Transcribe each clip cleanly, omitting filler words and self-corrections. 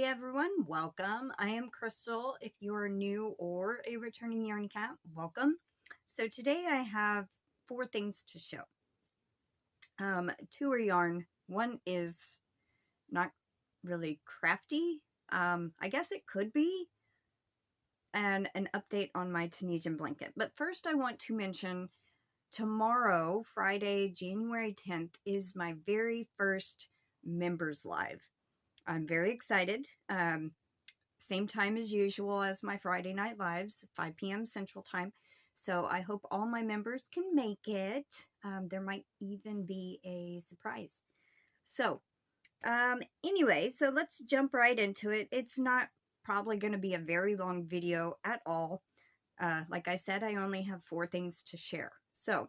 everyone, welcome. I am Crystal. If you're new or a returning Yarny Cat, welcome. So today I have 4 things to show. 2 are yarn. One is not really crafty. I guess it could be. And an update on my Tunisian blanket. But first I want to mention tomorrow, Friday, January 10th, is my very first members live. I'm very excited. Same time as usual as my Friday night lives, 5 p.m. Central Time. So I hope all my members can make it. There might even be a surprise. So anyway, so let's jump right into it. It's not probably going to be a very long video at all. Like I said, I only have 4 things to share. So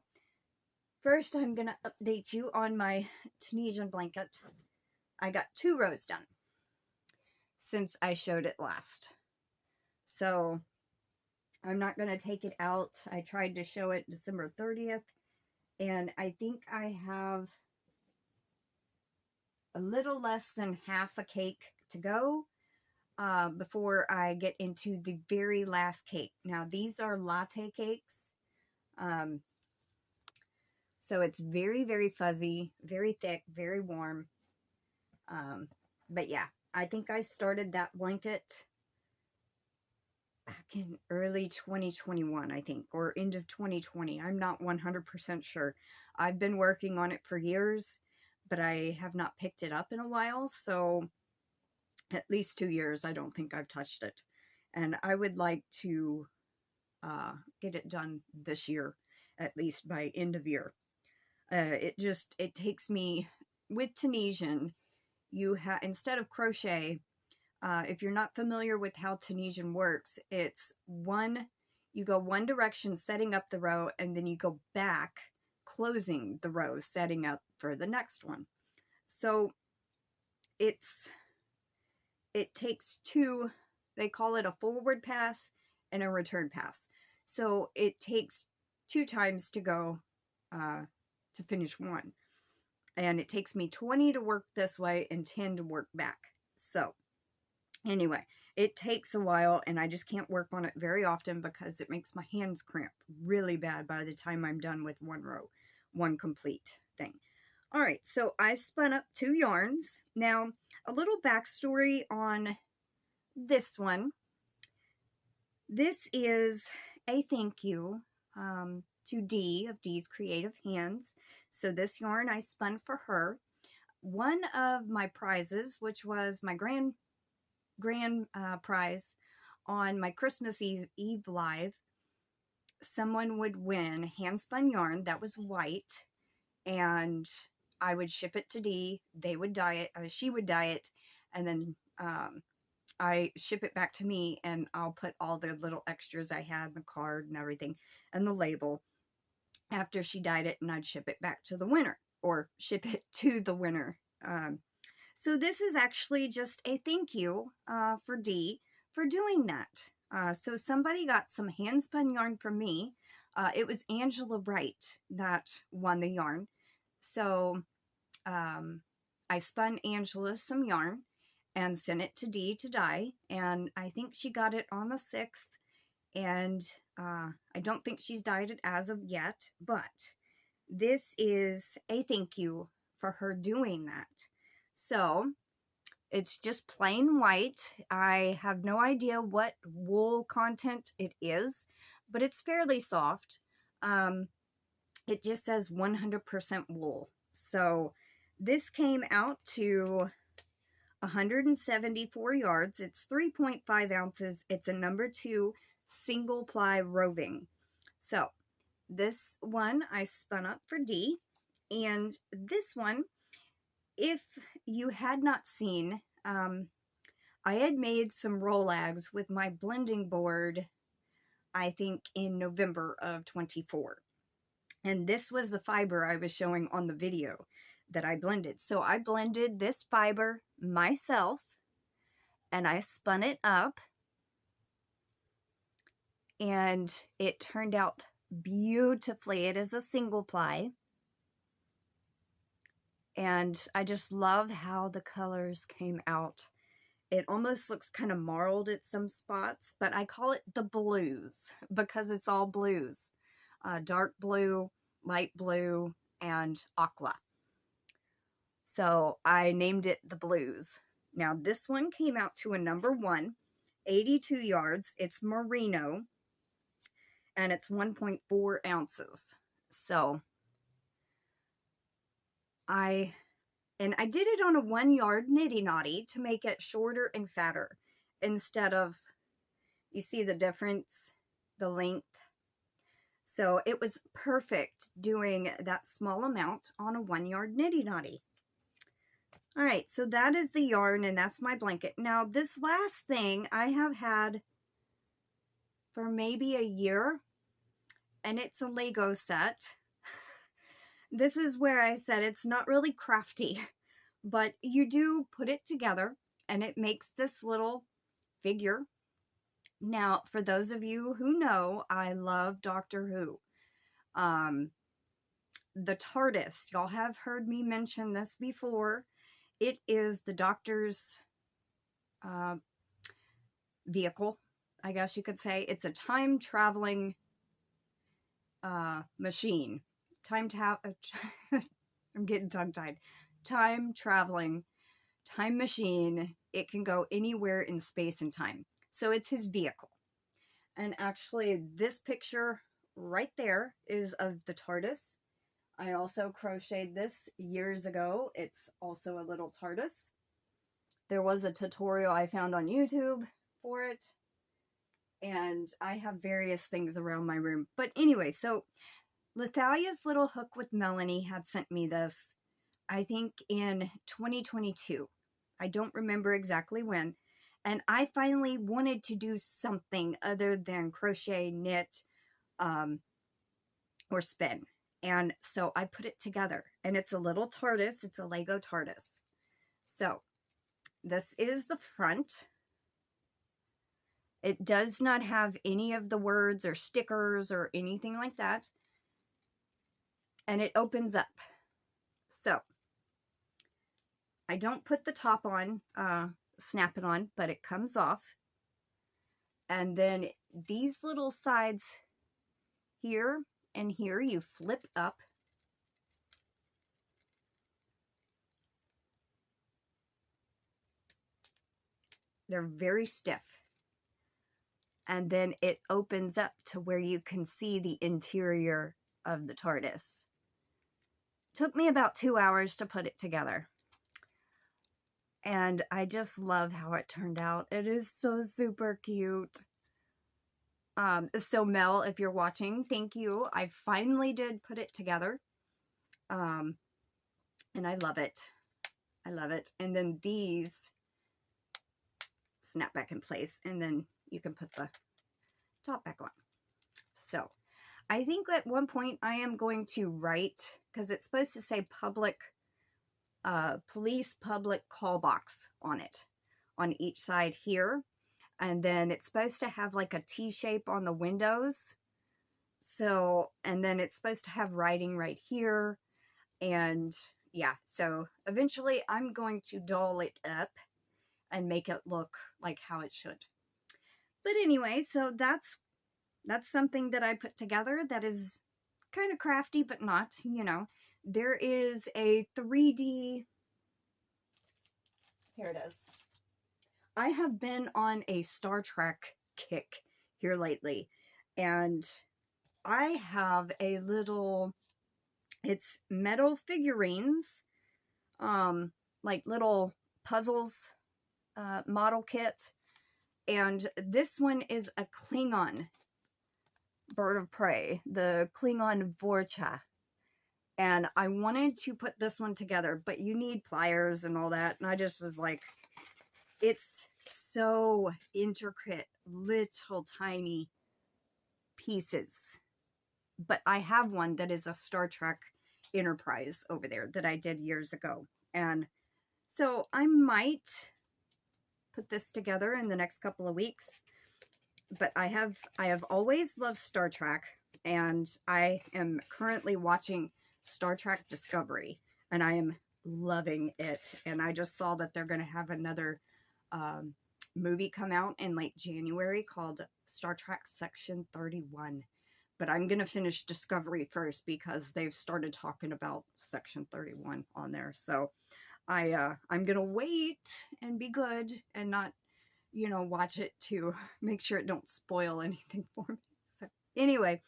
first I'm going to update you on my Tunisian blanket. I got 2 rows done since I showed it last. So I'm not going to take it out. I tried to show it December 30th, and I think I have a little less than half a cake to go before I get into the very last cake. Now these are latte cakes. So it's very, very fuzzy, very thick, very warm. But yeah, I think I started that blanket back in early 2021, I think, or end of 2020. I'm not 100% sure. I've been working on it for years, but I have not picked it up in a while. So at least 2 years, I don't think I've touched it. And I would like to get it done this year, at least by end of year. It takes me, with Tunisian, you have, instead of crochet, if you're not familiar with how Tunisian works, it's you go one direction setting up the row, and then you go back closing the row, setting up for the next one. So it takes 2, they call it a forward pass and a return pass. So it takes 2 times to go to finish one. And it takes me 20 to work this way and 10 to work back. So anyway, it takes a while, and I just can't work on it very often because it makes my hands cramp really bad by the time I'm done with one row, one complete thing. All right, so I spun up 2 yarns. Now, a little backstory on this one. This is a thank you to Dee of Dee's Creative Hands. So this yarn I spun for her. One of my prizes, which was my grand prize on my Christmas Eve live, someone would win hand spun yarn that was white, and I would ship it to Dee. They would dye it, she would dye it, and then I ship it back to me, and I'll put all the little extras I had, the card and everything, and the label after she dyed it, and I'd ship it back to the winner, or ship it to the winner. So this is actually just a thank you for Dee for doing that. So somebody got some hand spun yarn from me. It was Angela Bright that won the yarn. So I spun Angela some yarn and sent it to Dee to dye, and I think she got it on the 6th, and I don't think she's dyed it as of yet, but this is a thank you for her doing that. So it's just plain white. I have no idea what wool content it is, but it's fairly soft. It just says 100% wool. So this came out to 174 yards. It's 3.5 ounces. It's a number 2 single ply roving. So this one I spun up for Dee, and this one, if you had not seen, I had made some roll-ags with my blending board, I think in November of 24. And this was the fiber I was showing on the video that I blended. So I blended this fiber myself, and I spun it up, and it turned out beautifully. It is a single ply, and I just love how the colors came out. It almost looks kind of marled at some spots, but I call it the blues because it's all blues. Dark blue, light blue, and aqua. So I named it the blues. Now this one came out to a number 1, 82 yards. It's merino, and it's 1.4 ounces. So I did it on a 1 yard nitty knotty to make it shorter and fatter instead of, you see the difference, the length. So it was perfect doing that small amount on a 1 yard nitty knotty. All right, so that is the yarn, and that's my blanket. Now this last thing I have had for maybe a year, and it's a Lego set. This is where I said it's not really crafty, but you do put it together and it makes this little figure. Now, for those of you who know, I love Doctor Who. The TARDIS, y'all have heard me mention this before. It is the Doctor's vehicle, I guess you could say. It's a time-traveling machine. I'm getting tongue-tied. Time-traveling, time machine. It can go anywhere in space and time. So it's his vehicle. And actually, this picture right there is of the TARDIS. I also crocheted this years ago. It's also a little TARDIS. There was a tutorial I found on YouTube for it. And I have various things around my room. But anyway, so Lethaleya's Little Hook with Melanie had sent me this, I think in 2022. I don't remember exactly when. And I finally wanted to do something other than crochet, knit, or spin. And so I put it together. And it's a little TARDIS. It's a Lego TARDIS. So this is the front. It does not have any of the words or stickers or anything like that. And it opens up. So I don't put the top on, snap it on, but it comes off. And then these little sides here and here, you flip up. They're very stiff. And then it opens up to where you can see the interior of the TARDIS. Took me about 2 hours to put it together. And I just love how it turned out. It is so super cute. So Mel, if you're watching, thank you. I finally did put it together. And I love it. I love it. And then these snap back in place. And then you can put the top back on. So I think at one point I am going to write, because it's supposed to say public, police public call box on it, on each side here. And then it's supposed to have like a T shape on the windows. So, and then it's supposed to have writing right here. And yeah, so eventually I'm going to doll it up and make it look like how it should. But anyway, so that's something that I put together that is kind of crafty, but not, you know. There is a 3D, here it is. I have been on a Star Trek kick here lately, and I have a little, it's metal figurines, like little puzzles, model kit, and this one is a Klingon bird of prey, the Klingon Vorcha. And I wanted to put this one together, but you need pliers and all that. And I just was like, it's so intricate, little tiny pieces. But I have one that is a Star Trek Enterprise over there that I did years ago. And so I might put this together in the next couple of weeks. But I have always loved Star Trek, and I am currently watching Star Trek Discovery, and I am loving it. And I just saw that they're going to have another movie come out in late January called Star Trek Section 31. But I'm going to finish Discovery first because they've started talking about Section 31 on there. So I'm going to wait and be good and not, you know, watch it to make sure it don't spoil anything for me. So anyway,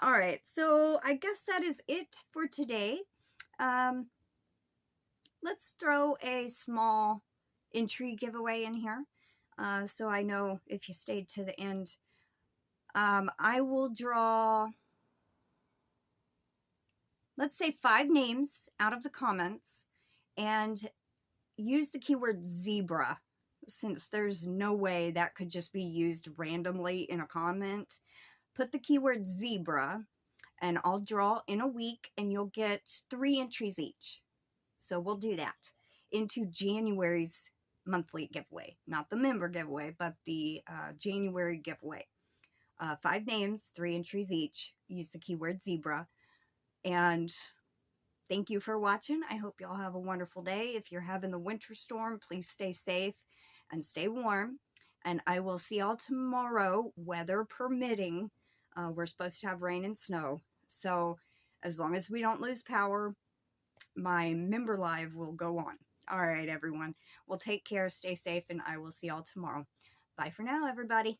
all right. So I guess that is it for today. Let's throw a small entry giveaway in here. So I know if you stayed to the end. I will draw, let's say 5 names out of the comments and use the keyword zebra, since there's no way that could just be used randomly in a comment. Put the keyword zebra and I'll draw in a week and you'll get 3 entries each. So we'll do that into January's monthly giveaway, not the member giveaway, but the January giveaway. 5 names, 3 entries each. Use the keyword zebra. And thank you for watching. I hope y'all have a wonderful day. If you're having the winter storm, please stay safe and stay warm. And I will see y'all tomorrow, weather permitting. We're supposed to have rain and snow. So as long as we don't lose power, my member live will go on. All right, everyone. Well, take care, stay safe, and I will see y'all tomorrow. Bye for now, everybody.